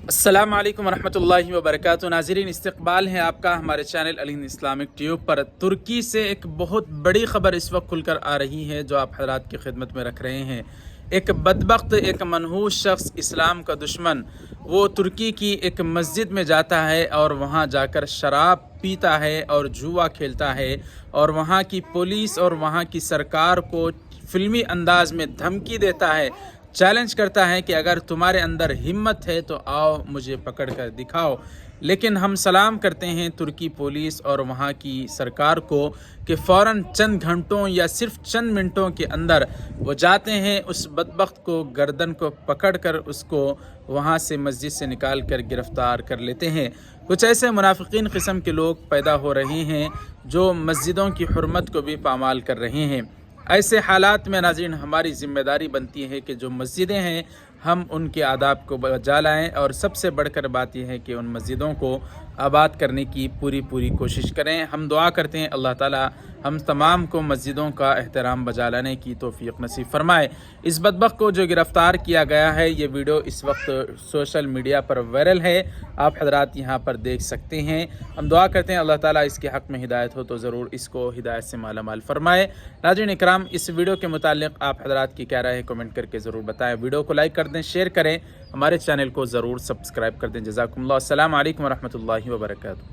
अस्सलाम वालेकुम रहमतुल्लाहि व बरकातुहू। नाज़रीन, इस्तकबाल है आपका हमारे चैनल अल हिंद इस्लामिक ट्यूब पर। तुर्की से एक बहुत बड़ी ख़बर इस वक्त खुलकर आ रही है जो आप हज़रात की खिदमत में रख रहे हैं। एक बदबख्त, एक मनहूस शख्स, इस्लाम का दुश्मन, वो तुर्की की एक मस्जिद में जाता है और वहाँ जाकर शराब पीता है और जुआ खेलता है, और वहाँ की पुलिस और वहाँ की सरकार को फिल्मी अंदाज में धमकी देता है, चैलेंज करता है कि अगर तुम्हारे अंदर हिम्मत है तो आओ मुझे पकड़ कर दिखाओ। लेकिन हम सलाम करते हैं तुर्की पुलिस और वहाँ की सरकार को कि फ़ौरन चंद घंटों या सिर्फ चंद मिनटों के अंदर वो जाते हैं, उस बदबख्त को गर्दन को पकड़ कर उसको वहाँ से मस्जिद से निकाल कर गिरफ़्तार कर लेते हैं। कुछ ऐसे मुनाफिकीन किस्म के लोग पैदा हो रहे हैं जो मस्जिदों की हुर्मत को भी पामाल कर रहे हैं। ऐसे हालात में नाज़रीन, हमारी ज़िम्मेदारी बनती है कि जो मस्जिदें हैं हम उनके आदाब को बजा लाएँ, और सबसे बढ़कर बात यह है कि उन मस्जिदों को आबाद करने की पूरी कोशिश करें। हम दुआ करते हैं अल्लाह ताला हम तमाम को मस्जिदों का एहतराम बजा लाने की तौफीक नसीब फरमाए। इस बदबख्त को जो गिरफ़्तार किया गया है, ये वीडियो इस वक्त सोशल मीडिया पर वायरल है, आप हज़रात यहाँ पर देख सकते हैं। हम दुआ करते हैं अल्लाह ताला इसके हक़ में हिदायत हो तो ज़रूर इसको हिदायत से माला माल फरमाए। नाज़रीन इकराम, इस वीडियो के मुतालिक आप हज़रात की क्या राय है कमेंट करके ज़रूर बताएँ। वीडियो को लाइक कर दें, शेयर करें, हमारे चैनल को ज़रूर सब्सक्राइब कर दें। जज़ाकुमुल्लाह। अस्सलामु अलैकुम व रहमतुल्लाहि व बरकातुहू।